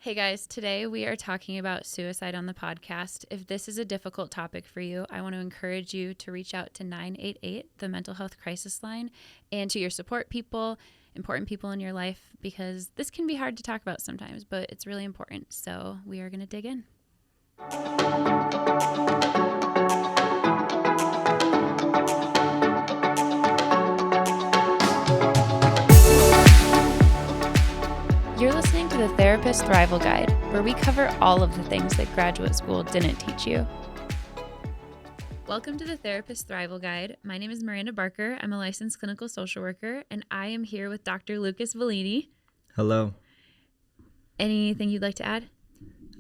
Hey guys, today we are talking about suicide on the podcast. If this is a difficult topic for you, I want to encourage you to reach out to 988, the mental health crisis line, and to your support people, important people in your life, because this can be hard to talk about sometimes, but it's really important. So we are going to dig in. You're listening to the Therapist Thrival Guide, where we cover all of the things that graduate school didn't teach you. Welcome to the Therapist Thrival Guide. My name is Miranda Barker. I'm a licensed clinical social worker, and I am here with Dr. Lucas Vellini. Hello. Anything you'd like to add?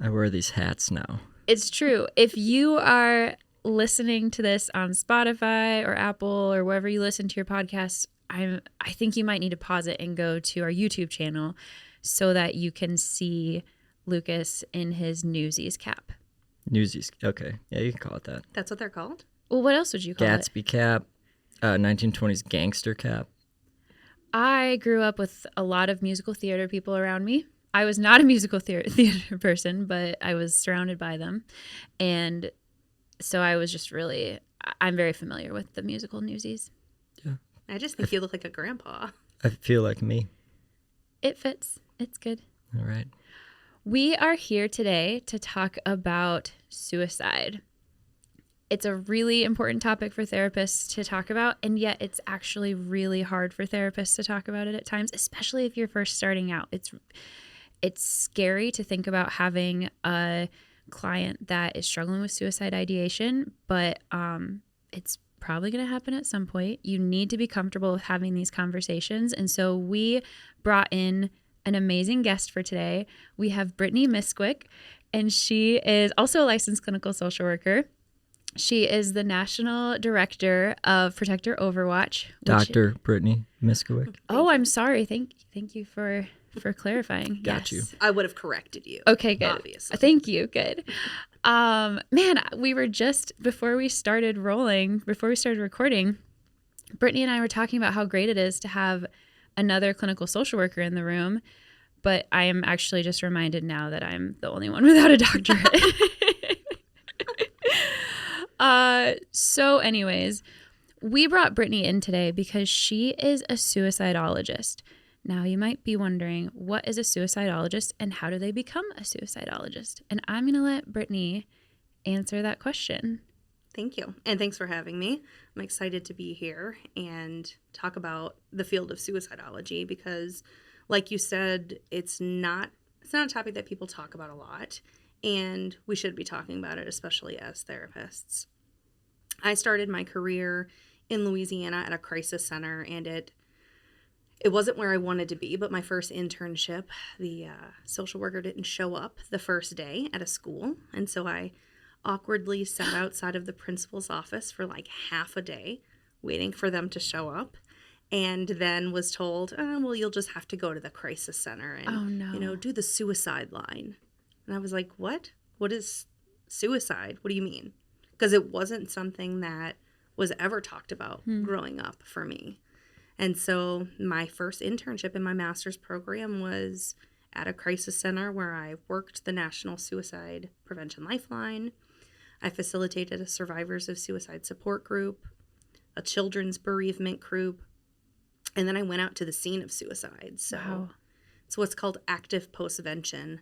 I wear these hats now. It's true. If you are listening to this on Spotify or Apple or wherever you listen to your podcasts, I think you might need to pause it and go to our YouTube channel so that you can see Lucas in his Newsies cap. Newsies. Okay. Yeah, you can call it that. That's what they're called? Well, what else would you call it? Gatsby cap. 1920s gangster cap. I grew up with a lot of musical theater people around me. I was not a musical theater person, but I was surrounded by them. And so I was just I'm very familiar with the musical Newsies. Yeah. I just think you look like a grandpa. I feel like me. It fits. It's good. All right. We are here today to talk about suicide. It's a really important topic for therapists to talk about, and yet it's actually really hard for therapists to talk about it at times, especially if you're first starting out. It's scary to think about having a client that is struggling with suicide ideation, but it's probably going to happen at some point. You need to be comfortable with having these conversations. And so we brought in an amazing guest for today. We have Brittany Miskowiec, and she is also a licensed clinical social worker. She is the National Director of Protector Overwatch. Dr. Brittany Miskowiec. Oh, I'm sorry. Thank you for clarifying. Got you. I would have corrected you. Okay, good. Obviously. Thank you. Good. Man, we were just, before we started recording, Brittany and I were talking about how great it is to have another clinical social worker in the room, but I am actually just reminded now that I'm the only one without a doctorate. So anyways, we brought Brittany in today because she is a suicidologist. Now, you might be wondering, what is a suicidologist and how do they become a suicidologist? And I'm going to let Brittany answer that question. Thank you. And thanks for having me. I'm excited to be here and talk about the field of suicidology because, like you said, it's not a topic that people talk about a lot, and we should be talking about it, especially as therapists. I started my career in Louisiana at a crisis center, and it wasn't where I wanted to be, but my first internship, the social worker didn't show up the first day at a school. And so I awkwardly sat outside of the principal's office for like half a day waiting for them to show up. And then was told, well, you'll just have to go to the crisis center and, do the suicide line. And I was like, what? What is suicide? What do you mean? Because it wasn't something that was ever talked about growing up for me. And so my first internship in my master's program was at a crisis center where I worked the National Suicide Prevention Lifeline. I facilitated a survivors of suicide support group, a children's bereavement group, and then I went out to the scene of suicide. So Wow. It's what's called active postvention.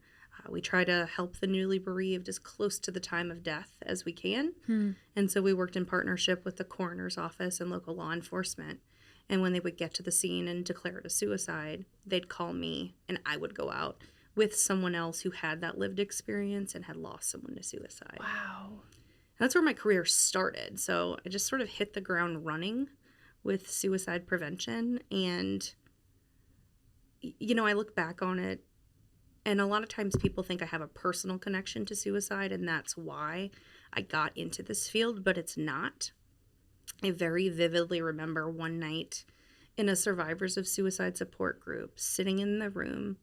We try to help the newly bereaved as close to the time of death as we can. And so we worked in partnership with the coroner's office and local law enforcement. And when they would get to the scene and declare it a suicide, they'd call me and I would go out with someone else who had that lived experience and had lost someone to suicide. Wow. That's where my career started. So I just sort of hit the ground running with suicide prevention. And, I look back on it, and a lot of times people think I have a personal connection to suicide, and that's why I got into this field, but it's not. I very vividly remember one night in a survivors of suicide support group sitting in the room,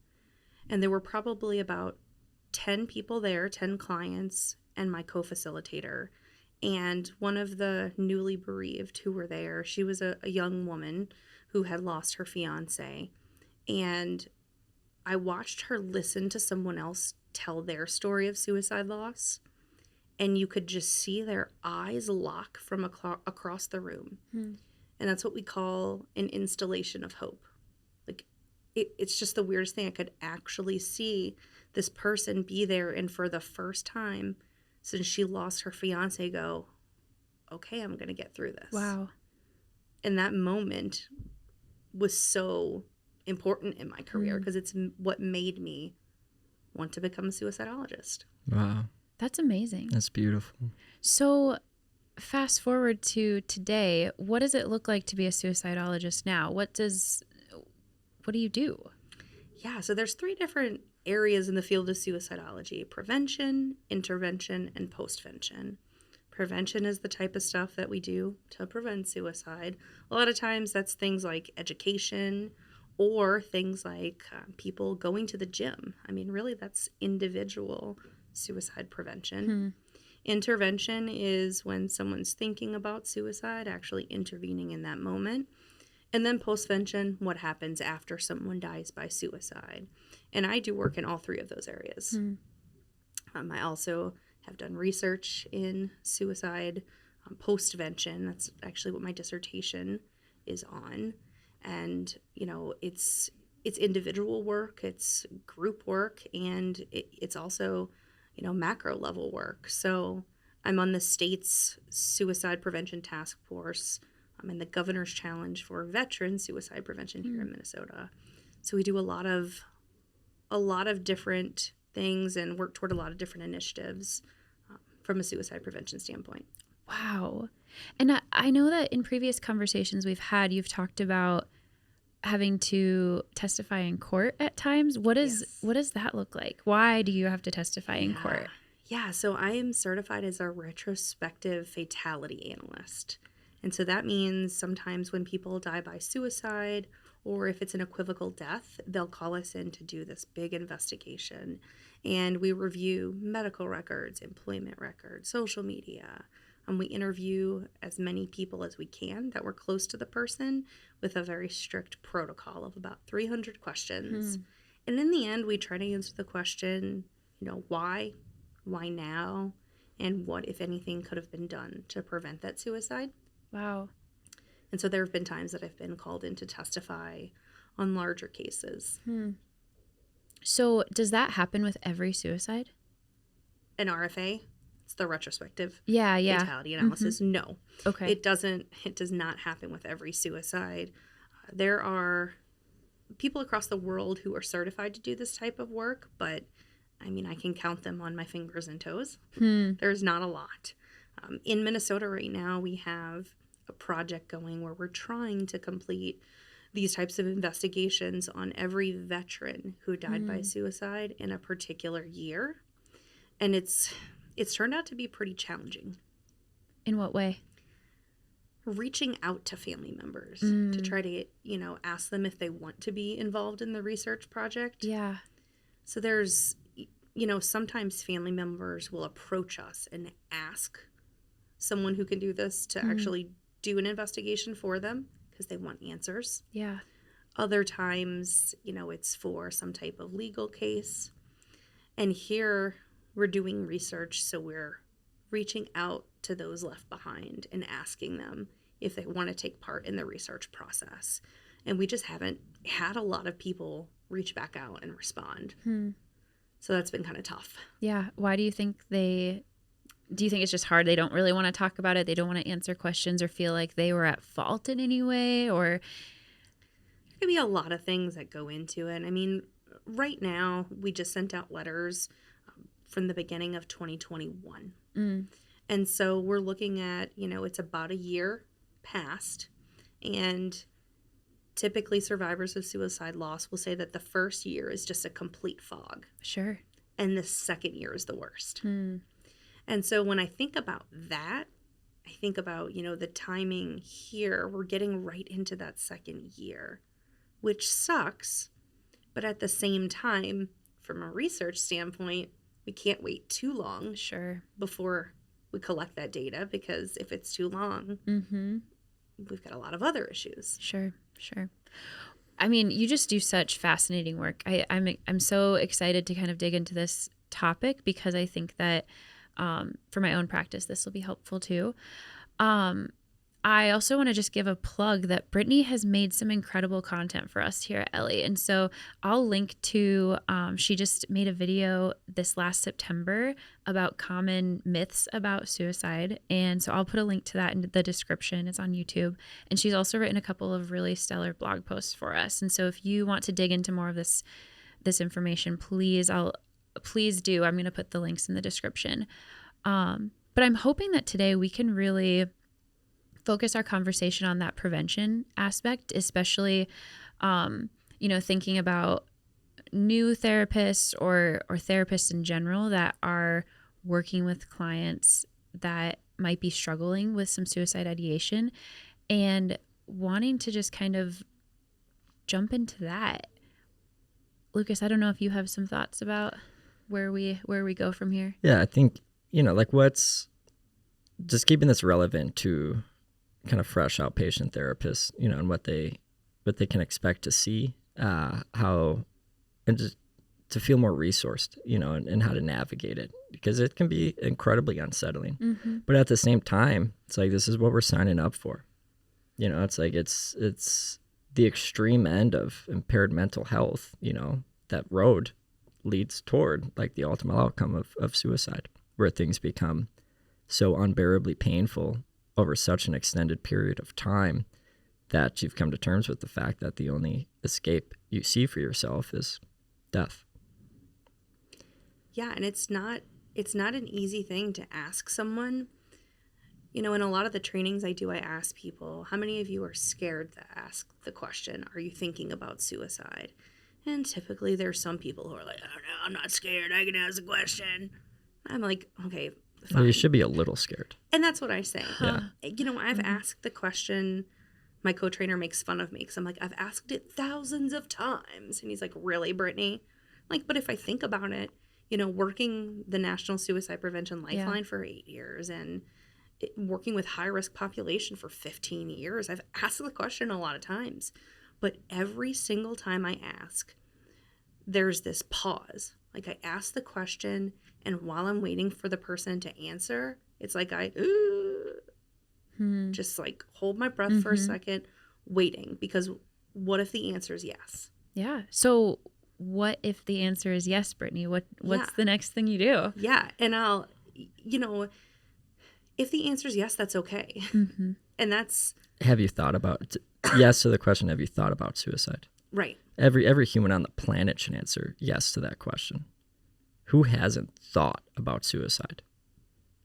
and there were probably about 10 people there, 10 clients, and my co-facilitator. And one of the newly bereaved who were there, she was a young woman who had lost her fiance. And I watched her listen to someone else tell their story of suicide loss, and you could just see their eyes lock from across the room. And that's what we call an installation of hope. Like, it's just the weirdest thing. I could actually see this person be there, and for the first time since she lost her fiance, go, okay, I'm going to get through this. Wow. And that moment was so important in my career because it's what made me want to become a suicidologist. Wow. That's amazing. That's beautiful. So fast forward to today, what does it look like to be a suicidologist now? What do you do? Yeah, so there's 3 different areas in the field of suicidology: prevention, intervention, and postvention. Prevention is the type of stuff that we do to prevent suicide. A lot of times that's things like education or things like people going to the gym. I mean, really, that's individual suicide prevention. Intervention is when someone's thinking about suicide, actually intervening in that moment. And then postvention, what happens after someone dies by suicide. And I do work in all 3 of those areas. I also have done research in suicide postvention. That's actually what my dissertation is on. And, you know, it's individual work, it's group work, and it's also, you know, macro level work. So I'm on the state's suicide prevention task force. I'm in the governor's challenge for veteran suicide prevention here in Minnesota. So we do a lot of different things and work toward a lot of different initiatives from a suicide prevention standpoint. Wow. And I know that in previous conversations we've had, you've talked about having to testify in court at times. What does that look like? Why do you have to testify in court? Yeah, so I am certified as a retrospective fatality analyst. And so that means sometimes when people die by suicide, or if it's an equivocal death, they'll call us in to do this big investigation. And we review medical records, employment records, social media. We interview as many people as we can that were close to the person with a very strict protocol of about 300 questions. And in the end, we try to answer the question, you know, why now, and what, if anything, could have been done to prevent that suicide. Wow. And so there have been times that I've been called in to testify on larger cases. So does that happen with every suicide? An RFA, it's the retrospective Yeah. fatality analysis. No. Okay. It does not happen with every suicide. There are people across the world who are certified to do this type of work, but I mean, I can count them on my fingers and toes. There's not a lot. In Minnesota right now, we have a project going where we're trying to complete these types of investigations on every veteran who died by suicide in a particular year. And it's turned out to be pretty challenging. In what way? Reaching out to family members to try to, you know, ask them if they want to be involved in the research project. Yeah. So there's, you know, sometimes family members will approach us and ask someone who can do this to actually do an investigation for them because they want answers. Yeah. Other times, you know, it's for some type of legal case. And here we're doing research, so we're reaching out to those left behind and asking them if they want to take part in the research process. And we just haven't had a lot of people reach back out and respond. So that's been kind of tough. Yeah. Why do you think do you think it's just hard? They don't really want to talk about it. They don't want to answer questions or feel like they were at fault in any way, or there could be a lot of things that go into it. I mean, right now we just sent out letters from the beginning of 2021. And so we're looking at, you know, it's about a year past, and typically survivors of suicide loss will say that the first year is just a complete fog. Sure. And the second year is the worst. And so when I think about that, I think about, you know, the timing here. We're getting right into that second year, which sucks. But at the same time, from a research standpoint, we can't wait too long before we collect that data, because if it's too long, we've got a lot of other issues. Sure. I mean, you just do such fascinating work. I'm so excited to kind of dig into this topic because I think that for my own practice, this will be helpful too. I also want to just give a plug that Brittany has made some incredible content for us here at Ellie. And so I'll link to, she just made a video this last September about common myths about suicide. And so I'll put a link to that in the description. It's on YouTube. And she's also written a couple of really stellar blog posts for us. And so if you want to dig into more of this information, please do. I'm going to put the links in the description. But I'm hoping that today we can really focus our conversation on that prevention aspect, especially, thinking about new therapists or therapists in general that are working with clients that might be struggling with some suicide ideation and wanting to just kind of jump into that. Lucas, I don't know if you have some thoughts about where we go from here. Yeah, I think, what's just keeping this relevant to kind of fresh outpatient therapists, and what they can expect to see, and just to feel more resourced, and how to navigate it, because it can be incredibly unsettling. Mm-hmm. But at the same time, it's like, this is what we're signing up for. It's like, it's the extreme end of impaired mental health, that road leads toward like the ultimate outcome of suicide, where things become so unbearably painful over such an extended period of time that you've come to terms with the fact that the only escape you see for yourself is death. Yeah, and it's not an easy thing to ask someone. In a lot of the trainings I do, I ask people, how many of you are scared to ask the question, are you thinking about suicide? And typically there's some people who are like, oh no, I'm not scared, I can ask a question. I'm like, okay, fine. Well, you should be a little scared. And that's what I say. Yeah. I've asked the question. My co-trainer makes fun of me because I'm like, I've asked it thousands of times. And he's like, really, Brittany? Like, but if I think about it, working the National Suicide Prevention Lifeline for 8 years and working with high-risk population for 15 years, I've asked the question a lot of times. But every single time I ask, there's this pause. Like, I ask the question, and while I'm waiting for the person to answer, it's like just like hold my breath for a second, waiting, because what if the answer is yes? Yeah. So what if the answer is yes, Brittany? What's the next thing you do? Yeah. And I'll, if the answer is yes, that's okay. Mm-hmm. And that's... Have you thought about, yes to the question, have you thought about suicide? Right. Every human on the planet should answer yes to that question. Who hasn't thought about suicide?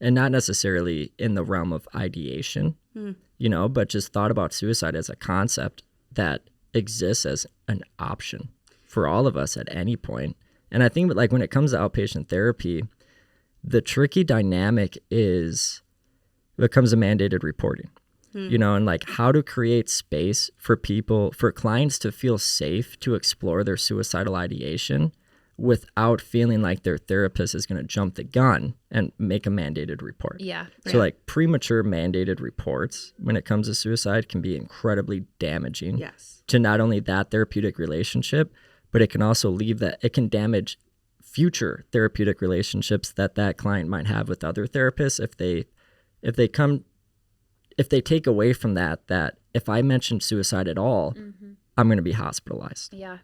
And not necessarily in the realm of ideation, but just thought about suicide as a concept that exists as an option for all of us at any point. And I think like when it comes to outpatient therapy, the tricky dynamic becomes a mandated reporting, and like how to create space for clients to feel safe to explore their suicidal ideation without feeling like their therapist is going to jump the gun and make a mandated report. Yeah. So like premature mandated reports when it comes to suicide can be incredibly damaging to not only that therapeutic relationship, but it can also it can damage future therapeutic relationships that client might have with other therapists if they take away from that if I mention suicide at all, I'm going to be hospitalized. Yeah.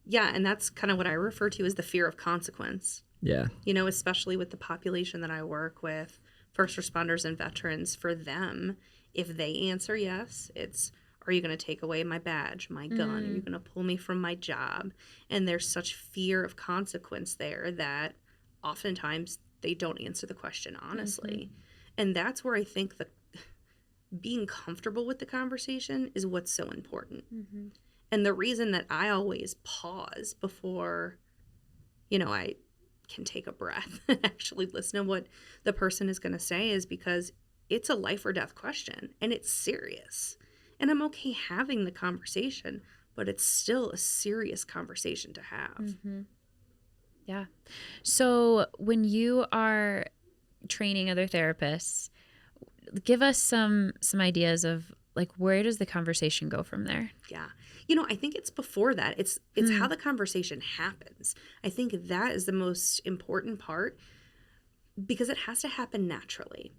Yeah, and that's kind of what I refer to as the fear of consequence. Yeah. Especially with the population that I work with, first responders and veterans, for them, if they answer yes, it's, are you going to take away my badge, my gun? Are you going to pull me from my job? And there's such fear of consequence there that oftentimes they don't answer the question honestly. And that's where I think that being comfortable with the conversation is what's so important. And the reason that I always pause before, I can take a breath and actually listen to what the person is going to say is because it's a life or death question and it's serious. And I'm okay having the conversation, but it's still a serious conversation to have. Yeah. So when you are training other therapists, give us some ideas of like, where does the conversation go from there? Yeah. I think it's before that. It's how the conversation happens. I think that is the most important part because it has to happen naturally.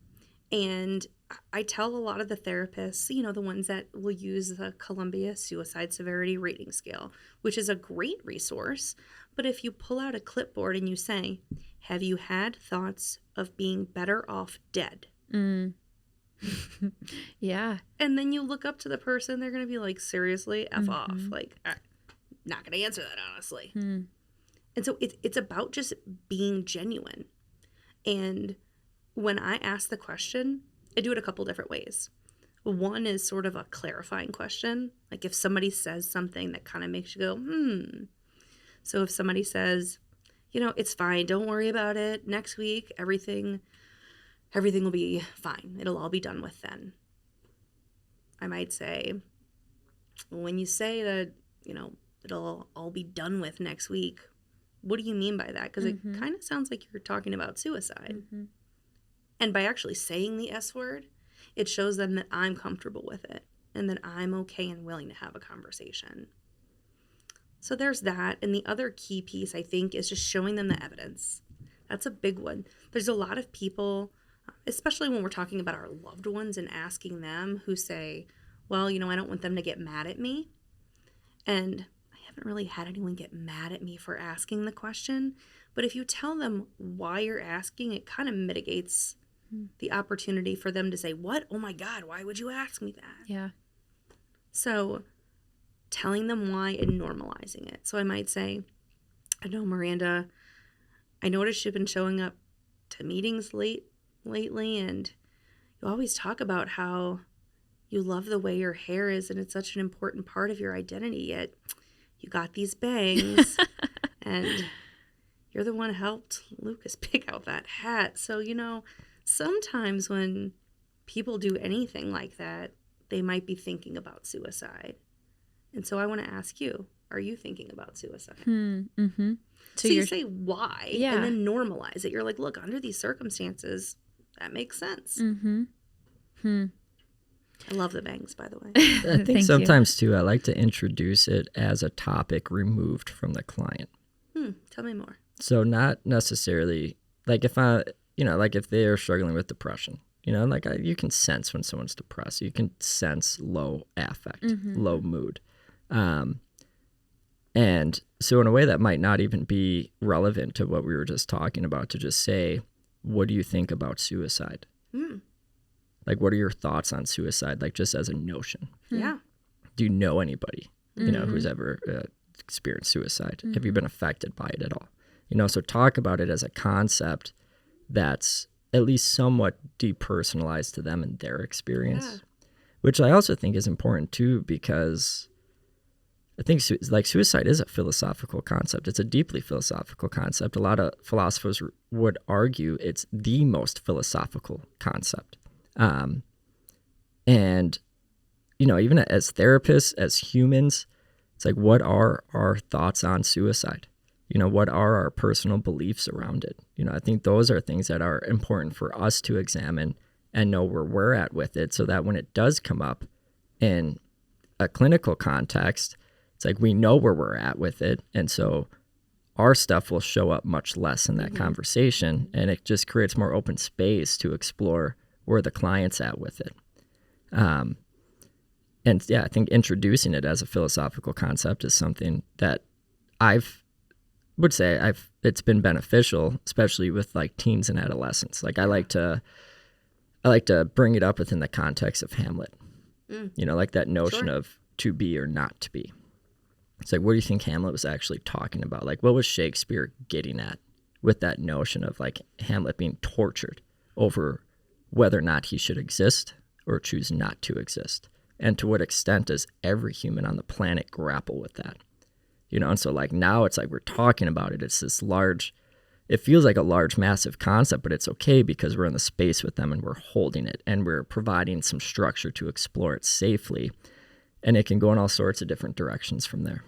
And I tell a lot of the therapists, the ones that will use the Columbia Suicide Severity Rating Scale, which is a great resource. But if you pull out a clipboard and you say, have you had thoughts of being better off dead? Yeah. And then you look up to the person, they're going to be like, seriously, F off. Like, I'm not going to answer that, honestly. And so it's about just being genuine. And when I ask the question, I do it a couple different ways. One is sort of a clarifying question. Like if somebody says something that kind of makes you go, So if somebody says, it's fine, don't worry about it. Next week, everything will be fine. It'll all be done with then. I might say, when you say that, it'll all be done with next week, what do you mean by that? Because it kind of sounds like you're talking about suicide. And by actually saying the S word, it shows them that I'm comfortable with it and that I'm okay and willing to have a conversation. So there's that. And the other key piece, I think, is just showing them the evidence. That's a big one. There's a lot of people, especially when we're talking about our loved ones and asking them, who say, well, I don't want them to get mad at me. And I haven't really had anyone get mad at me for asking the question. But if you tell them why you're asking, it kind of mitigates the opportunity for them to say, what? Oh my God, why would you ask me that? Yeah. So telling them why and normalizing it. So I might say, I know, Miranda, I noticed you've been showing up to meetings lately, and you always talk about how you love the way your hair is and it's such an important part of your identity, yet you got these bangs and you're the one who helped Lucas pick out that hat. So, sometimes when people do anything like that, they might be thinking about suicide. And so I want to ask you, are you thinking about suicide? So you say why, and then normalize it. You're like, look, under these circumstances, that makes sense. I love the bangs, by the way. I think sometimes, too, I like to introduce it as a topic removed from the client. Tell me more. So not necessarily, like if if they're struggling with depression, you can sense when someone's depressed. You can sense low affect, low mood. And so in a way that might not even be relevant to what we were just talking about, to just say, what do you think about suicide? Like, what are your thoughts on suicide? Like, just as a notion. Yeah. Do you know anybody, who's ever experienced suicide? Have you been affected by it at all? So talk about it as a concept that's at least somewhat depersonalized to them and their experience, which I also think is important too, because I think suicide is a philosophical concept. It's a deeply philosophical concept. A lot of philosophers would argue it's the most philosophical concept. And, even as therapists, as humans, it's like, what are our thoughts on suicide? What are our personal beliefs around it? I think those are things that are important for us to examine and know where we're at with it, so that when it does come up in a clinical context, it's like we know where we're at with it. And so our stuff will show up much less in that conversation, and it just creates more open space to explore where the client's at with it. And yeah, I think introducing it as a philosophical concept is something that it's been beneficial, especially with like teens and adolescents. Like I like to bring it up within the context of Hamlet. Like that notion of to be or not to be. It's like, what do you think Hamlet was actually talking about? Like, what was Shakespeare getting at with that notion of like Hamlet being tortured over whether or not he should exist or choose not to exist? And to what extent does every human on the planet grapple with that? And so like now it's like we're talking about it. It's this large, it feels like a large, massive concept, but it's okay because we're in the space with them and we're holding it and we're providing some structure to explore it safely. And it can go in all sorts of different directions from there.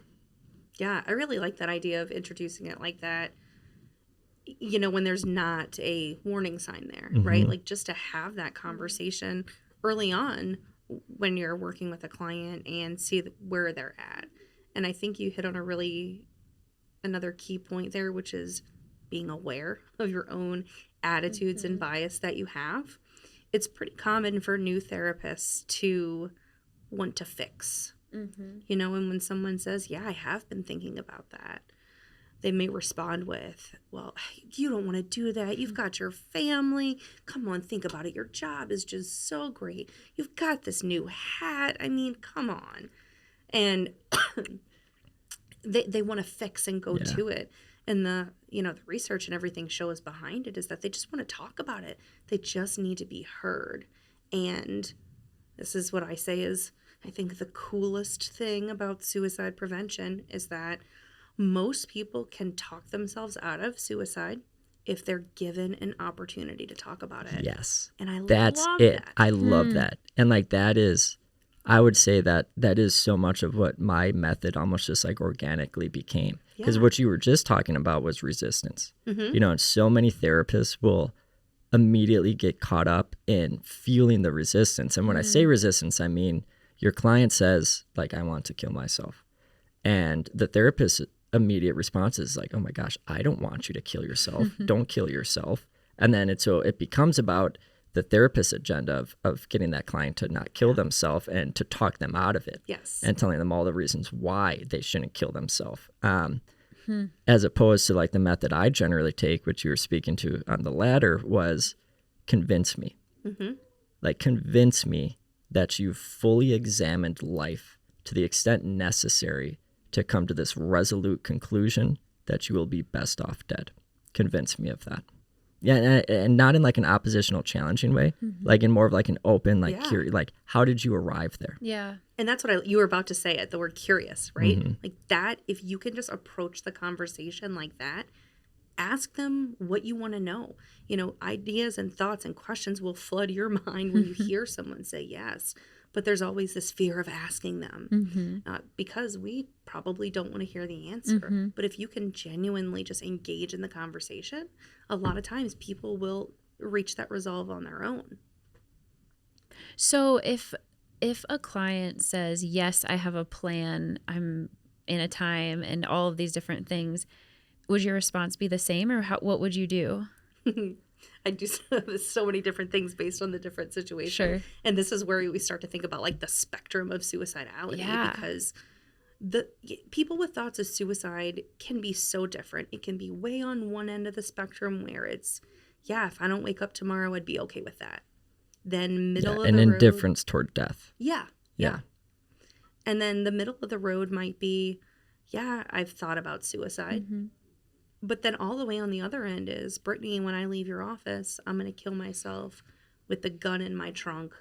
Yeah, I really like that idea of introducing it like that, when there's not a warning sign there, right? Like just to have that conversation early on when you're working with a client and see where they're at. And I think you hit on another key point there, which is being aware of your own attitudes and bias that you have. It's pretty common for new therapists to want to fix, you know, and when someone says, yeah, I have been thinking about that, they may respond with, well, you don't want to do that. You've got your family. Come on, think about it. Your job is just so great. You've got this new hat. I mean, come on. And they want to fix and go to it. And the research and everything shows behind it is that they just want to talk about it. They just need to be heard. And this is what I say is, I think the coolest thing about suicide prevention is that most people can talk themselves out of suicide if they're given an opportunity to talk about it. Yes. And that's love it. that. I love that. And like that is, I would say that is so much of what my method almost just like organically became. Because what you were just talking about was resistance. You know, and so many therapists will immediately get caught up in feeling the resistance. And when I say resistance, I mean your client says, like, I want to kill myself. And the therapist's immediate response is like, oh my gosh, I don't want you to kill yourself. Don't kill yourself. And then it becomes about the therapist's agenda of getting that client to not kill themselves and to talk them out of it. Yes. And telling them all the reasons why they shouldn't kill themselves. As opposed to like the method I generally take, which you were speaking to on the latter, was convince me. Like convince me that you've fully examined life to the extent necessary to come to this resolute conclusion that you will be best off dead. Convince me of that. Yeah, and not in like an oppositional, challenging way, like in more of like an open, like curious, like how did you arrive there? Yeah. And that's what you were about to say at the word curious, right? Like that, if you can just approach the conversation like that, ask them what you want to know. You know, ideas and thoughts and questions will flood your mind when you hear someone say yes. But there's always this fear of asking them because we probably don't want to hear the answer. But if you can genuinely just engage in the conversation, a lot of times people will reach that resolve on their own. So if a client says, yes, I have a plan, I'm in a time and all of these different things, would your response be the same, or what would you do? I do so many different things based on the different situation. Sure. And this is where we start to think about like the spectrum of suicidality because the people with thoughts of suicide can be so different. It can be way on one end of the spectrum where it's, if I don't wake up tomorrow, I'd be okay with that. Then middle of the road. And indifference toward death. Yeah. And then the middle of the road might be, I've thought about suicide. But then all the way on the other end is, Brittany, when I leave your office, I'm going to kill myself with the gun in my trunk.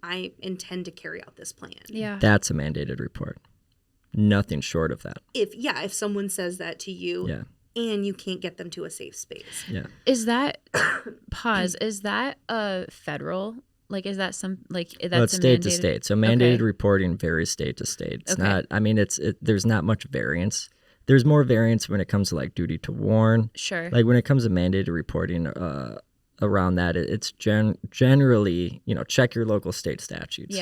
I intend to carry out this plan. Yeah. That's a mandated report. Nothing short of that. If someone says that to you and you can't get them to a safe space. Yeah. Is that, is that a federal, like, is that some, like, that's well, it's state to state. So mandated reporting varies state to state. It's not, I mean, there's not much variance. There's more variance when it comes to like duty to warn. Sure. Like when it comes to mandated reporting around that, it's generally, you know, check your local state statutes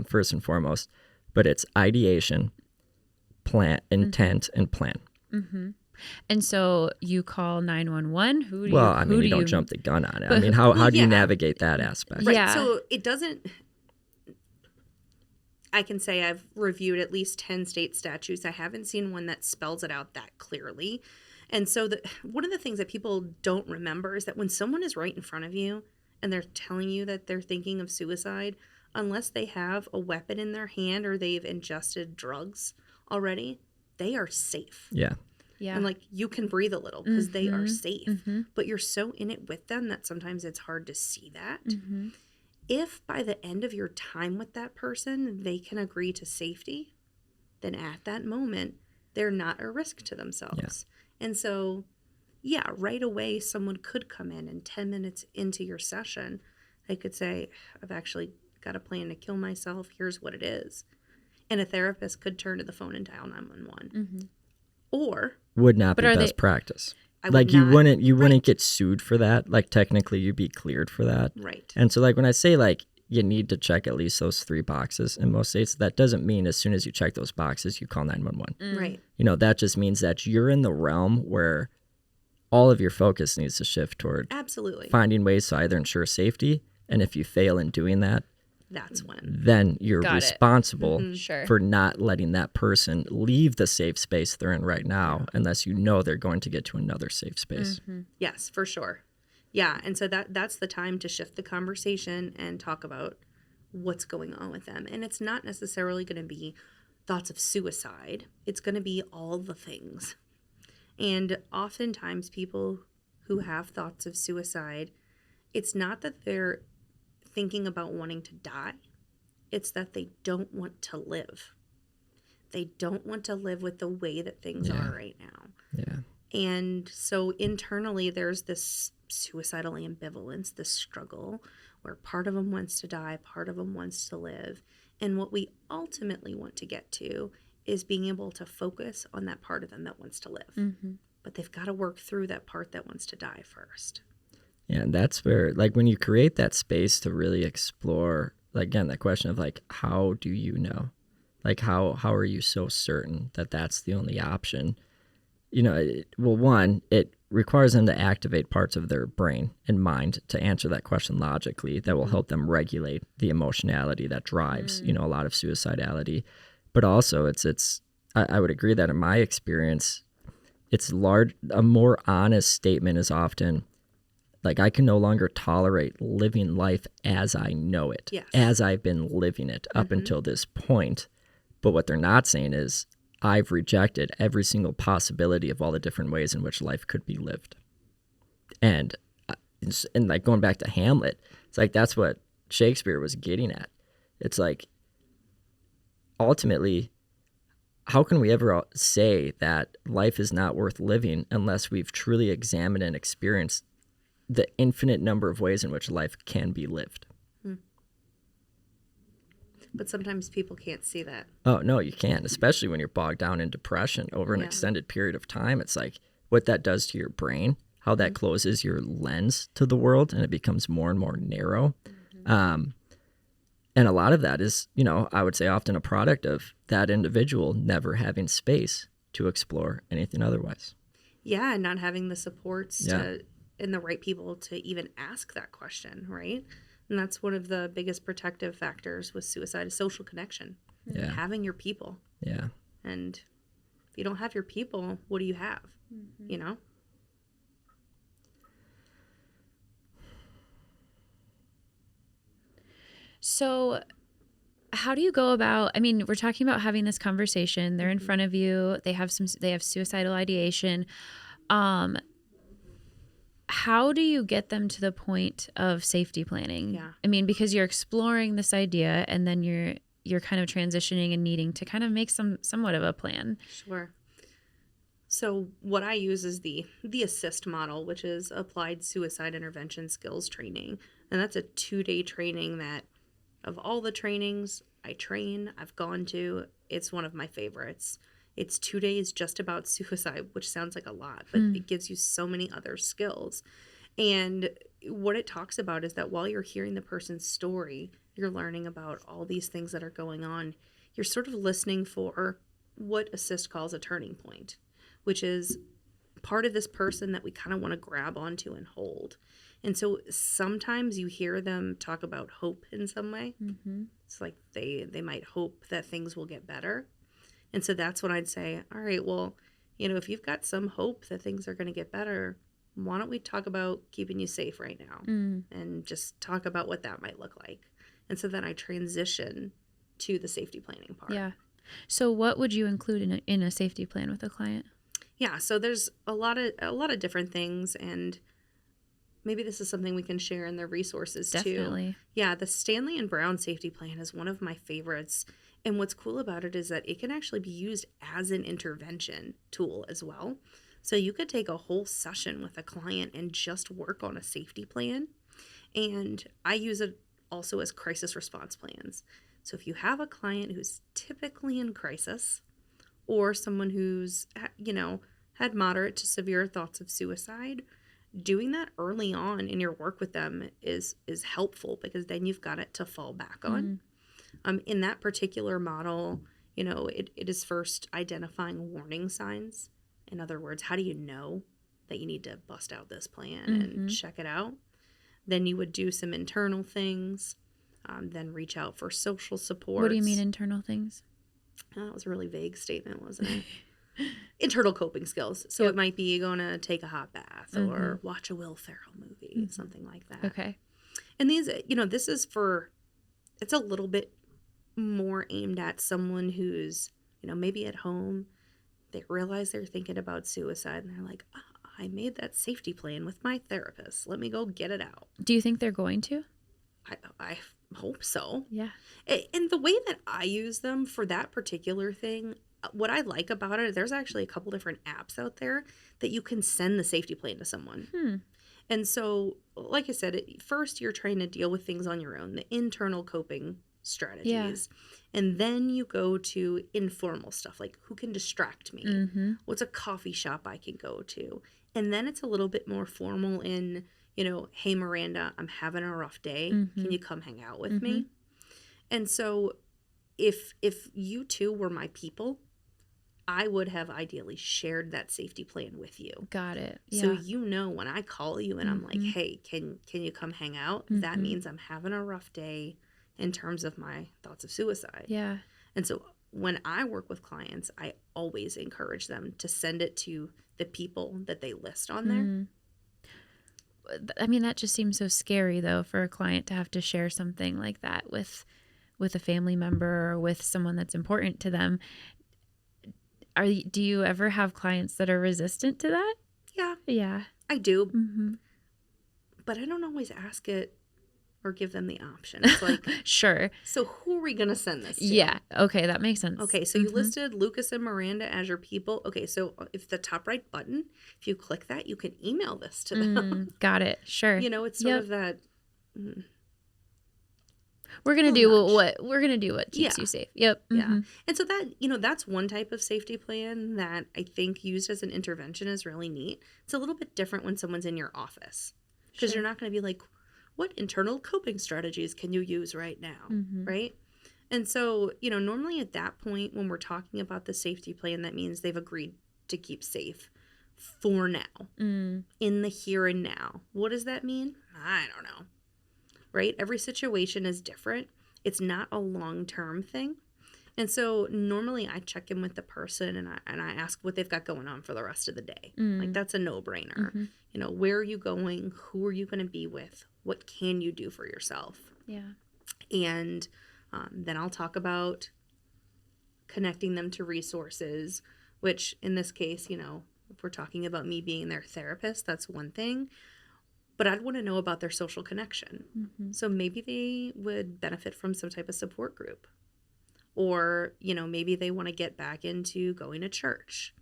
first and foremost. But it's ideation, plan, intent, and plan. And so you call 911. Who do well, you? I mean, you don't jump the gun on it. I mean, how do you navigate that aspect? Right. Yeah. So it doesn't. I can say I've reviewed at least 10 state statutes. I haven't seen one that spells it out that clearly. And so one of the things that people don't remember is that when someone is right in front of you and they're telling you that they're thinking of suicide, unless they have a weapon in their hand or they've ingested drugs already, they are safe. Yeah. Yeah. And like you can breathe a little because they are safe. But you're so in it with them that sometimes it's hard to see that. If by the end of your time with that person, they can agree to safety, then at that moment, they're not a risk to themselves. And so, right away, someone could come in and 10 minutes into your session, they could say, I've actually got a plan to kill myself. Here's what it is. And a therapist could turn to the phone and dial 911. Or would not be best practice. Like you wouldn't get sued for that. Like technically you'd be cleared for that. Right. And so like when I say like you need to check at least those 3 boxes in most states. That doesn't mean as soon as you check those boxes, you call 911. Right. You know, that just means that you're in the realm where all of your focus needs to shift toward Absolutely. finding ways to either ensure safety, and if you fail in doing that, That's when. then you're Got it. responsible Sure. for not letting that person leave the safe space they're in right now unless you know they're going to get to another safe space. Yes, for sure. Yeah, and so that's the time to shift the conversation and talk about what's going on with them. And it's not necessarily going to be thoughts of suicide. It's going to be all the things. And oftentimes people who have thoughts of suicide, it's not that they're thinking about wanting to die. It's that they don't want to live. They don't want to live with the way that things are right now. Yeah. And so internally, there's this suicidal ambivalence, this struggle where part of them wants to die, part of them wants to live. And what we ultimately want to get to is being able to focus on that part of them that wants to live. But they've got to work through that part that wants to die first. Yeah, and that's where, like, when you create that space to really explore, like, again, that question of, like, how do you know? Like, how are you so certain that that's the only option? You know, one, it requires them to activate parts of their brain and mind to answer that question logically that will help them regulate the emotionality that drives, you know, a lot of suicidality. But also, I would agree that in my experience, a more honest statement is often, like, I can no longer tolerate living life as I know it, as I've been living it up until this point. But what they're not saying is, I've rejected every single possibility of all the different ways in which life could be lived. And like going back to Hamlet, it's like that's what Shakespeare was getting at. It's like, ultimately, how can we ever say that life is not worth living unless we've truly examined and experienced the infinite number of ways in which life can be lived? But sometimes people can't see that. Oh, no, you can't, especially when you're bogged down in depression over an extended period of time. It's like what that does to your brain, how that closes your lens to the world, and it becomes more and more narrow. And a lot of that is, you know, I would say often a product of that individual never having space to explore anything otherwise. Yeah, and not having the supports and the right people to even ask that question, right? And that's one of the biggest protective factors with suicide is social connection. Yeah. Having your people. Yeah. And if you don't have your people, what do you have? You know? So how do you go about, I mean, we're talking about having this conversation. They're in front of you. They have suicidal ideation. How do you get them to the point of safety planning? Yeah. I mean, because you're exploring this idea and then you're kind of transitioning and needing to kind of make somewhat of a plan. Sure. So what I use is the ASSIST model, which is Applied Suicide Intervention Skills Training. And that's a 2-day training that, of all the trainings I've gone to, it's one of my favorites. It's 2 days just about suicide, which sounds like a lot, but it gives you so many other skills. And what it talks about is that while you're hearing the person's story, you're learning about all these things that are going on. You're sort of listening for what ASSIST calls a turning point, which is part of this person that we kind of want to grab onto and hold. And so sometimes you hear them talk about hope in some way. It's like they might hope that things will get better. And so that's when I'd say, all right, well, you know, if you've got some hope that things are going to get better, why don't we talk about keeping you safe right now and just talk about what that might look like. And so then I transition to the safety planning part. Yeah. So what would you include in a safety plan with a client? Yeah. So there's a lot of different things, and maybe this is something we can share in the resources too. Definitely. Yeah. The Stanley and Brown safety plan is one of my favorites. And what's cool about it is that it can actually be used as an intervention tool as well. So you could take a whole session with a client and just work on a safety plan. And I use it also as crisis response plans. So if you have a client who's typically in crisis, or someone who's, you know, had moderate to severe thoughts of suicide, doing that early on in your work with them is helpful, because then you've got it to fall back on. In that particular model, you know, it is first identifying warning signs. In other words, how do you know that you need to bust out this plan and check it out? Then you would do some internal things, then reach out for social support. What do you mean internal things? That was a really vague statement, wasn't it? Internal coping skills. So it might be going to take a hot bath or watch a Will Ferrell movie, something like that. Okay. And these, you know, this is for, it's a little bit more aimed at someone who's, you know, maybe at home, they realize they're thinking about suicide and they're like, oh, I made that safety plan with my therapist. Let me go get it out. Do you think they're going to? I hope so. Yeah. And the way that I use them for that particular thing, what I like about it, there's actually a couple different apps out there that you can send the safety plan to someone. And so, like I said, first you're trying to deal with things on your own, the internal coping strategies. And then you go to informal stuff, like who can distract me? What's a coffee shop I can go to? And then it's a little bit more formal in, you know, hey, Miranda, I'm having a rough day. Can you come hang out with me? And so if you two were my people, I would have ideally shared that safety plan with you. Got it. Yeah. So you know when I call you and I'm like, hey, can you come hang out? That means I'm having a rough day in terms of my thoughts of suicide. Yeah. And so when I work with clients, I always encourage them to send it to the people that they list on there. I mean, that just seems so scary, though, for a client to have to share something like that with a family member or with someone that's important to them. Do you ever have clients that are resistant to that? Yeah. Yeah. I do. But I don't always ask it or give them the option. It's like, sure. So who are we going to send this to? Yeah. Okay. That makes sense. Okay. So you listed Lucas and Miranda as your people. Okay. So if the top right button, if you click that, you can email this to them. Got it. Sure. You know, it's sort of that. We're going to do what keeps you safe. Yep. Yeah. And so that, you know, that's one type of safety plan that I think used as an intervention is really neat. It's a little bit different when someone's in your office, because you're not going to be like, what internal coping strategies can you use right now? Right. And so, you know, normally at that point, when we're talking about the safety plan, that means they've agreed to keep safe for now, in the here and now. What does that mean? I don't know. Right? Every situation is different. It's not a long-term thing. And so normally I check in with the person and I ask what they've got going on for the rest of the day. Like, that's a no-brainer. You know, where are you going? Who are you going to be with? What can you do for yourself? Yeah. And then I'll talk about connecting them to resources, which in this case, you know, if we're talking about me being their therapist, that's one thing. But I'd want to know about their social connection. So maybe they would benefit from some type of support group. Or, you know, maybe they want to get back into going to church.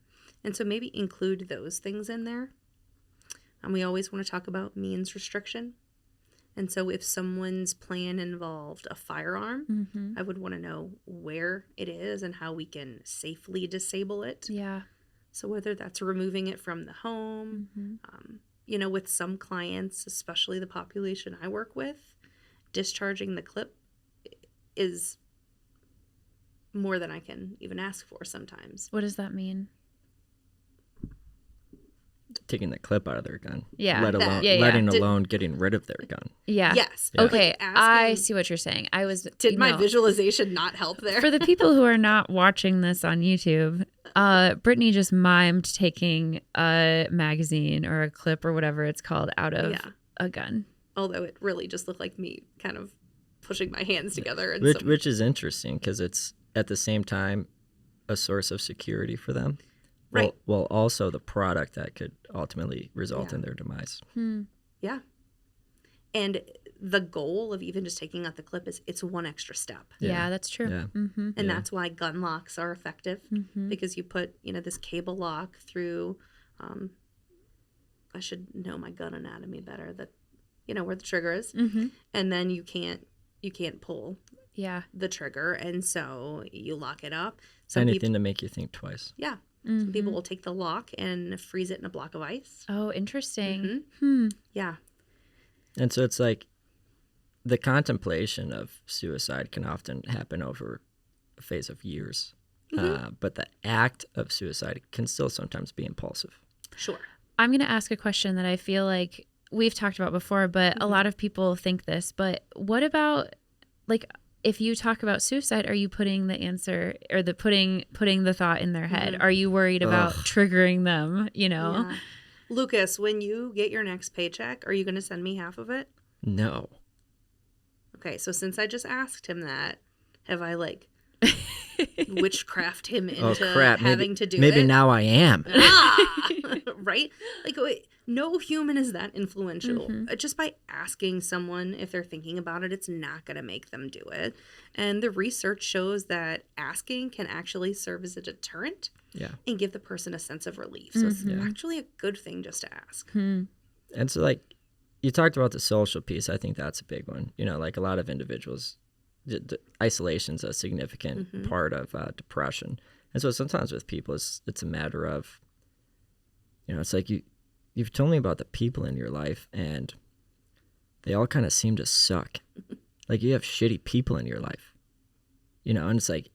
And so maybe include those things in there. And we always want to talk about means restriction. And so if someone's plan involved a firearm, I would want to know where it is and how we can safely disable it. Yeah. So whether that's removing it from the home, you know, with some clients, especially the population I work with, discharging the clip is more than I can even ask for sometimes. What does that mean? Taking the clip out of their gun. Yeah. Letting alone getting rid of their gun. Yeah. Yes. Yeah. Okay. Like I see what you're saying. Did my visualization not help there? For the people who are not watching this on YouTube, Brittany just mimed taking a magazine or a clip or whatever it's called out of a gun. Although it really just looked like me kind of pushing my hands together. And which is interesting because it's at the same time a source of security for them. Right. Well, also the product that could ultimately result in their demise. Yeah. And the goal of even just taking out the clip is it's one extra step. Yeah, that's true. Yeah. And that's why gun locks are effective, because you put, you know, this cable lock through, I should know my gun anatomy better, that, you know, where the trigger is. And then you can't pull the trigger. And so you lock it up. Anything to make you think twice. Yeah. Some people will take the lock and freeze it in a block of ice. Oh, interesting. Yeah. And so it's like the contemplation of suicide can often happen over a phase of years. But the act of suicide can still sometimes be impulsive. Sure. I'm going to ask a question that I feel like we've talked about before, but a lot of people think this. But what about, like, if you talk about suicide, are you putting the answer or putting the thought in their head? Are you worried about triggering them, you know? Yeah. Lucas, when you get your next paycheck, are you going to send me half of it? No. Okay, so since I just asked him that, have I, like, witchcraft him into having to do it? Maybe now I am. Right? Like, no human is that influential. Just by asking someone if they're thinking about it, it's not going to make them do it. And the research shows that asking can actually serve as a deterrent and give the person a sense of relief. So it's actually a good thing just to ask. And so, like, you talked about the social piece. I think that's a big one. You know, like a lot of individuals, isolation's a significant part of depression. And so sometimes with people, it's a matter of, you know, it's like you've told me about the people in your life and they all kind of seem to suck. Like you have shitty people in your life, you know, and it's like,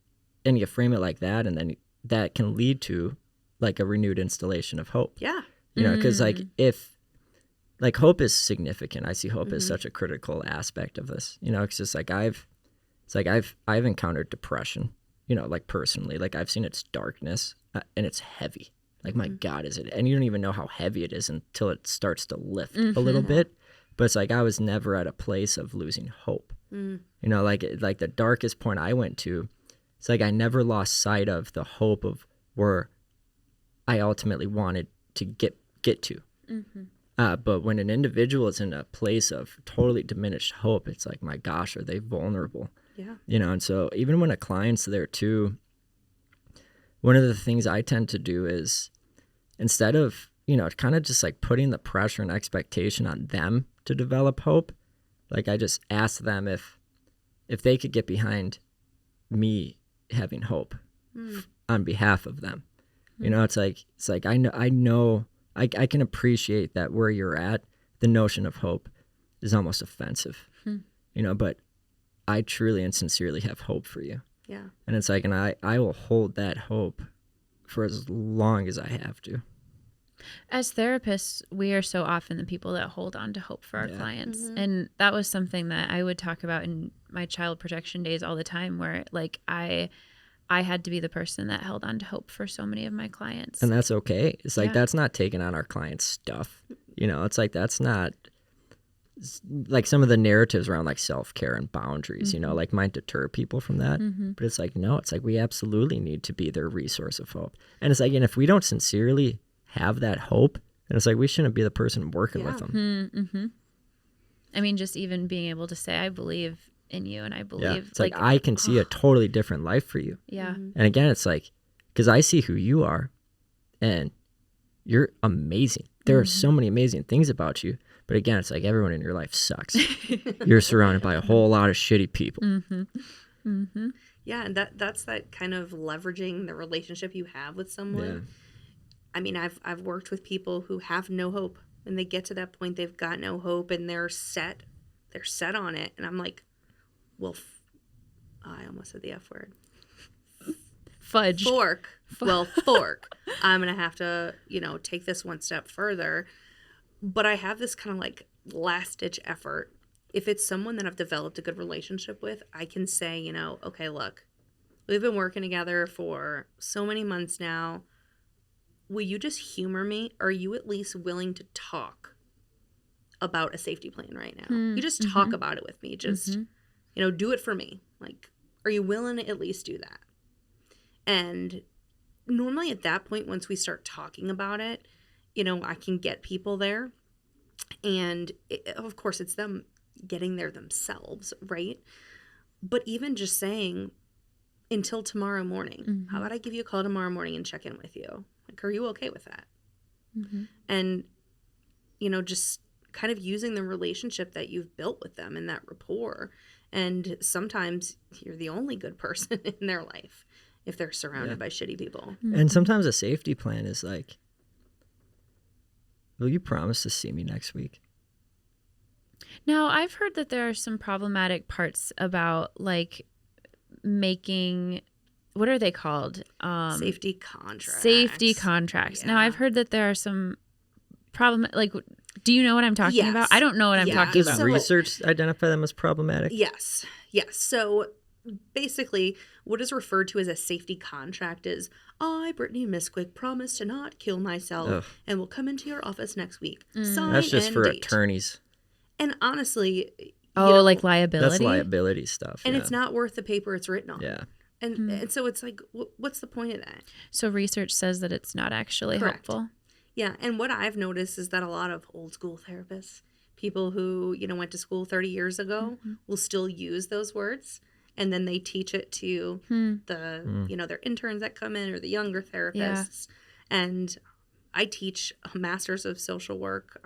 and you frame it like that, and then that can lead to like a renewed installation of hope. Yeah. You know, because like if, like hope is significant. I see hope as such a critical aspect of this. You know, it's just like I've encountered depression, you know, like personally, like I've seen its darkness and it's heavy. Like, my God, is it? And you don't even know how heavy it is until it starts to lift a little bit. But it's like I was never at a place of losing hope. You know, like the darkest point I went to, it's like I never lost sight of the hope of where I ultimately wanted to get to. But when an individual is in a place of totally diminished hope, it's like, my gosh, are they vulnerable? Yeah. You know, and so even when a client's there too, one of the things I tend to do is instead of, you know, kind of just like putting the pressure and expectation on them to develop hope, like I just ask them if they could get behind me having hope on behalf of them. You know, it's like I know I can appreciate that where you're at, the notion of hope is almost offensive. You know, but I truly and sincerely have hope for you. Yeah. And it's like, and I will hold that hope for as long as I have to. As therapists, we are so often the people that hold on to hope for our clients. And that was something that I would talk about in my child protection days all the time, where like I had to be the person that held on to hope for so many of my clients. And that's okay. It's like, that's not taking on our clients' stuff. You know, it's like, that's not like some of the narratives around like self-care and boundaries, you know, like might deter people from that. But it's like, no, it's like we absolutely need to be their resource of hope. And it's like, and if we don't sincerely have that hope, then it's like we shouldn't be the person working with them. I mean, just even being able to say, I believe in you and I believe. It's like I can see a totally different life for you. Yeah. And again, it's like, because I see who you are and you're amazing. There are so many amazing things about you. But again, it's like everyone in your life sucks. You're surrounded by a whole lot of shitty people. Yeah, and that's that kind of leveraging the relationship you have with someone. Yeah. I mean, I've worked with people who have no hope, and they get to that point, they've got no hope, and they're set on it. And I'm like, well, I almost said the F word. Fudge. Fork. Well, fork. I'm going to have to, you know, take this one step further. But I have this kind of like last-ditch effort. If it's someone that I've developed a good relationship with, I can say, you know, okay, look, we've been working together for so many months now. Will you just humor me? Or are you at least willing to talk about a safety plan right now? You just talk about it with me. Just, you know, do it for me. Like, are you willing to at least do that? And normally at that point, once we start talking about it, you know, I can get people there. And of course, it's them getting there themselves, right? But even just saying, until tomorrow morning, how about I give you a call tomorrow morning and check in with you? Like, are you okay with that? And, you know, just kind of using the relationship that you've built with them and that rapport. And sometimes you're the only good person in their life. if they're surrounded by shitty people. And sometimes a safety plan is like, will you promise to see me next week? Now, I've heard that there are some problematic parts about like making, what are they called? Safety contracts. Safety contracts. Yeah. Now, I've heard that there are some like, do you know what I'm talking Yes. about? I don't know what I'm talking Does about. So- research identify them as problematic? Yes. So basically, what is referred to as a safety contract is, I, Brittany Miskowiec, promise to not kill myself Ugh. and will come into your office next week. Mm. Sign That's just and for date. attorneys. And honestly, Like liability? That's liability stuff. and yeah. it's not worth the paper it's written on. Yeah. And so it's like, what's the point of that? So research says that it's not actually Correct. helpful. Yeah, and what I've noticed is that a lot of old school therapists, people who, went to school 30 years ago, will still use those words, and then they teach it to the, their interns that come in or the younger therapists. And I teach a master's of social work,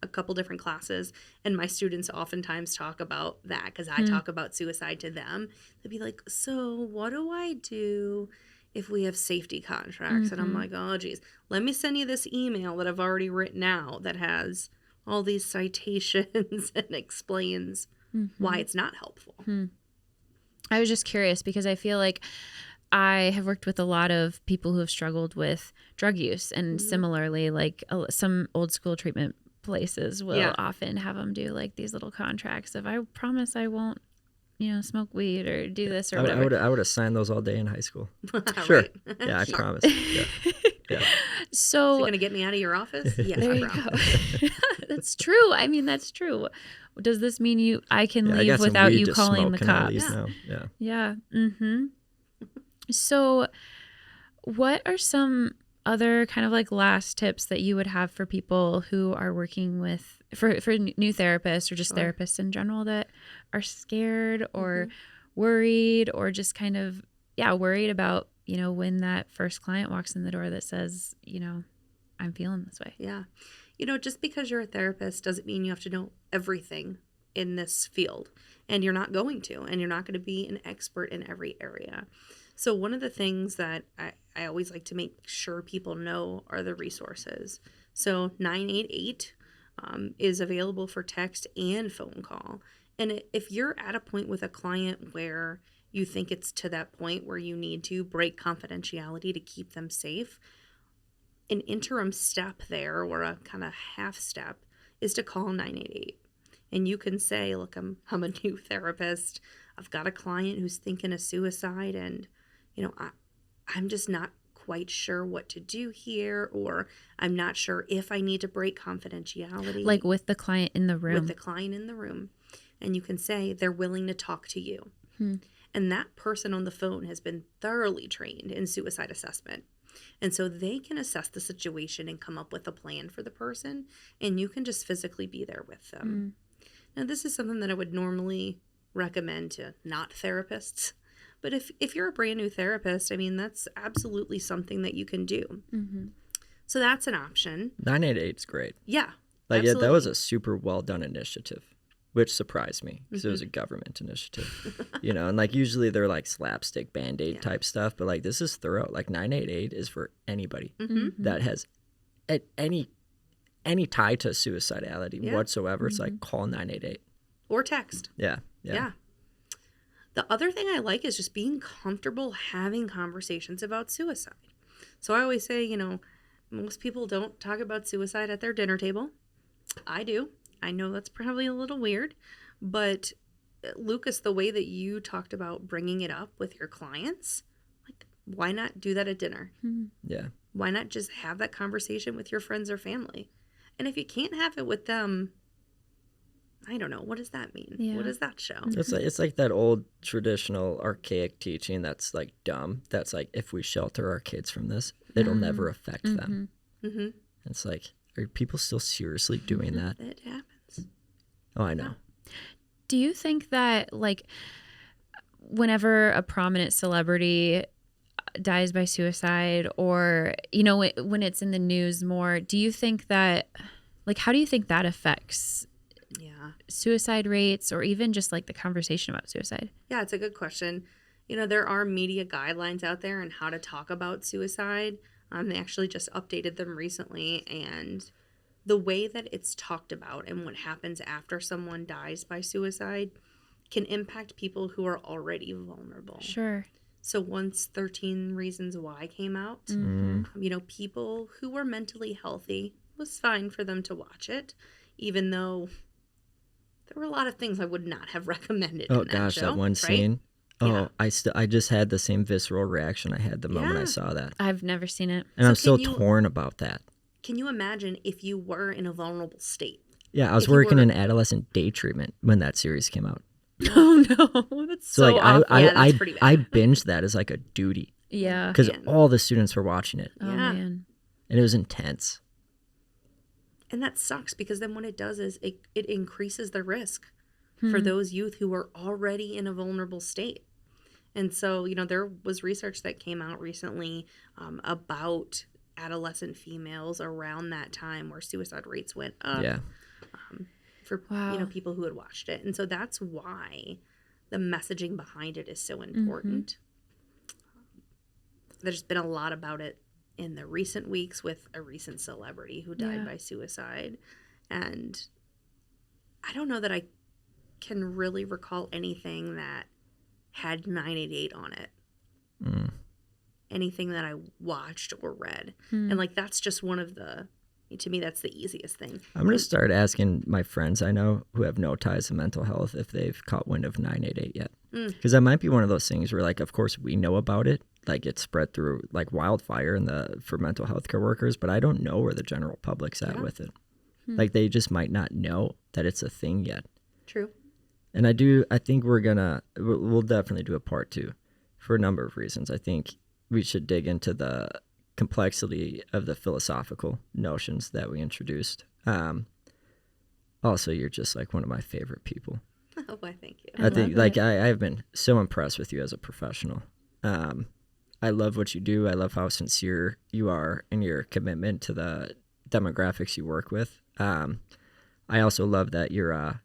a couple different classes, and my students oftentimes talk about that because I talk about suicide to them. They'd be like, so what do I do if we have safety contracts? And I'm like, oh, geez, let me send you this email that I've already written out that has all these citations and explains why it's not helpful. I was just curious because I feel like I have worked with a lot of people who have struggled with drug use, and similarly, like some old school treatment places will often have them do like these little contracts of, I promise I won't, smoke weed or do this or whatever. I would have signed those all day in high school. Sure. Right. Yeah, I promise. Yeah. Yeah. So So you're going to get me out of your office? Yes, there I you promise. go. That's true. I mean, that's true. Does this mean I can Yeah, I leave got some without weed you to calling smoke. the Can I cops? leave now? Yeah. Yeah. Mm-hmm. So what are some other kind of like last tips that you would have for people who are working with, for new therapists or just therapists in general that are scared or worried or just kind of, worried about, when that first client walks in the door that says, I'm feeling this way. Yeah. Just because you're a therapist doesn't mean you have to know everything in this field. And you're not going to. And you're not going to be an expert in every area. So one of the things that I always like to make sure people know are the resources. So 988 is available for text and phone call. And if you're at a point with a client where you think it's to that point where you need to break confidentiality to keep them safe, an interim step there, or a kind of half step, is to call 988. And you can say, look, I'm a new therapist. I've got a client who's thinking of suicide, and I'm just not quite sure what to do here, or I'm not sure if I need to break confidentiality. Like with the client in the room. With the client in the room. And you can say they're willing to talk to you. And that person on the phone has been thoroughly trained in suicide assessment. And so they can assess the situation and come up with a plan for the person, and you can just physically be there with them. Now, this is something that I would normally recommend to not therapists. But if you're a brand new therapist, I mean, that's absolutely something that you can do. So that's an option. 988 is great. Yeah. Like absolutely. that was a super well done initiative, which surprised me because it was a government initiative, and like usually they're like slapstick Band-Aid type stuff, but like this is thorough. Like 988 is for anybody that has any tie to suicidality whatsoever. It's like call 988 or text. Yeah. The other thing I like is just being comfortable having conversations about suicide. So I always say, most people don't talk about suicide at their dinner table. I do. I know that's probably a little weird, but Lucas, the way that you talked about bringing it up with your clients, like, why not do that at dinner? Yeah. Why not just have that conversation with your friends or family? And if you can't have it with them, I don't know. What does that mean? Yeah. What does that show? It's like that old traditional archaic teaching that's like dumb. That's like, if we shelter our kids from this, it'll never affect them. It's like, are people still seriously doing that? It happens. Oh, I know. Do you think that, like, whenever a prominent celebrity dies by suicide, or, when it's in the news more, do you think that, like, how do you think that affects suicide rates, or even just like the conversation about suicide? Yeah, it's a good question. there are media guidelines out there on how to talk about suicide. They actually just updated them recently, and the way that it's talked about and what happens after someone dies by suicide can impact people who are already vulnerable. Sure. So once 13 Reasons Why came out, people who were mentally healthy, it was fine for them to watch it, even though there were a lot of things I would not have recommended. Oh in that gosh, show, that one right? scene. Oh, Yeah. I just had the same visceral reaction I had the moment I Yeah. saw that. I've never seen it. And So I'm still can you- torn about that. Can you imagine if you were in a vulnerable state? Yeah, I was If you working were- in adolescent day treatment when that series came out. Oh no, that's So, so like awful. Yeah, that's pretty bad. I binged that as like a duty Yeah. because Man. all the students were watching it Oh Yeah. man. and it was intense. And that sucks because then what it does is it increases the risk for those youth who are already in a vulnerable state. And so, there was research that came out recently about adolescent females around that time where suicide rates went up Yeah. for Wow. people who had watched it. And so that's why the messaging behind it is so important. There's been a lot about it in the recent weeks with a recent celebrity who died Yeah. by suicide. And I don't know that I can really recall anything that had 988 on it. Mm. Anything that I watched or read. And that's just one of to me, that's the easiest thing. I'm going to start asking my friends I know who have no ties to mental health if they've caught wind of 988 yet. Because that might be one of those things where, like, of course we know about it. Like, it's spread through like wildfire for mental health care workers, but I don't know where the general public's at with it. Like, they just might not know that it's a thing yet. True. And I think we'll definitely do a part 2 for a number of reasons. I think we should dig into the complexity of the philosophical notions that we introduced. Also, you're just like one of my favorite people. Oh, why, thank you. I think love it. I've been so impressed with you as a professional. I love what you do. I love how sincere you are in your commitment to the demographics you work with. I also love that you're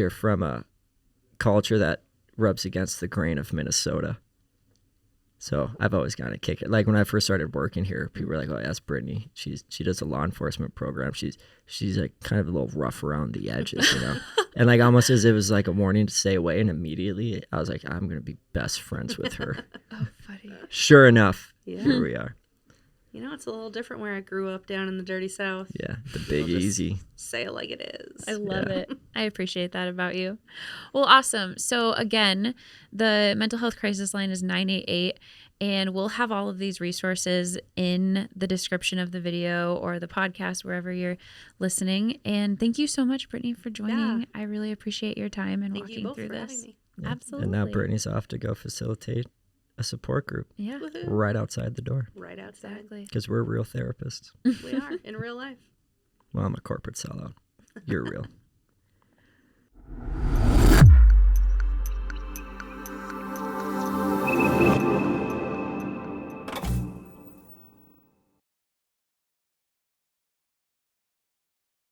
from a culture that rubs against the grain of Minnesota. So I've always gotten a kick. Like when I first started working here, people were like, "Oh, that's Brittany. She does a law enforcement program. She's like kind of a little rough around the edges, you know." And like almost as it was like a warning to stay away. And immediately I was like, "I'm gonna be best friends with her." Oh, funny. Sure enough, Yeah. here we are. It's a little different where I grew up down in the dirty South. Yeah, the big We'll just easy. Say it like it is. I love Yeah. it. I appreciate that about you. Well, awesome. So again, the mental health crisis line is 988, and we'll have all of these resources in the description of the video or the podcast, wherever you're listening. And thank you so much, Brittany, for joining. Yeah. I really appreciate your time and Thank you walking both through for this. having me. Yeah. Absolutely. And now Brittany's off to go facilitate a support group Yeah, Woohoo. right outside the door Right outside. exactly. because we're real therapists. We are in real life. Well, I'm a corporate sellout. You're real.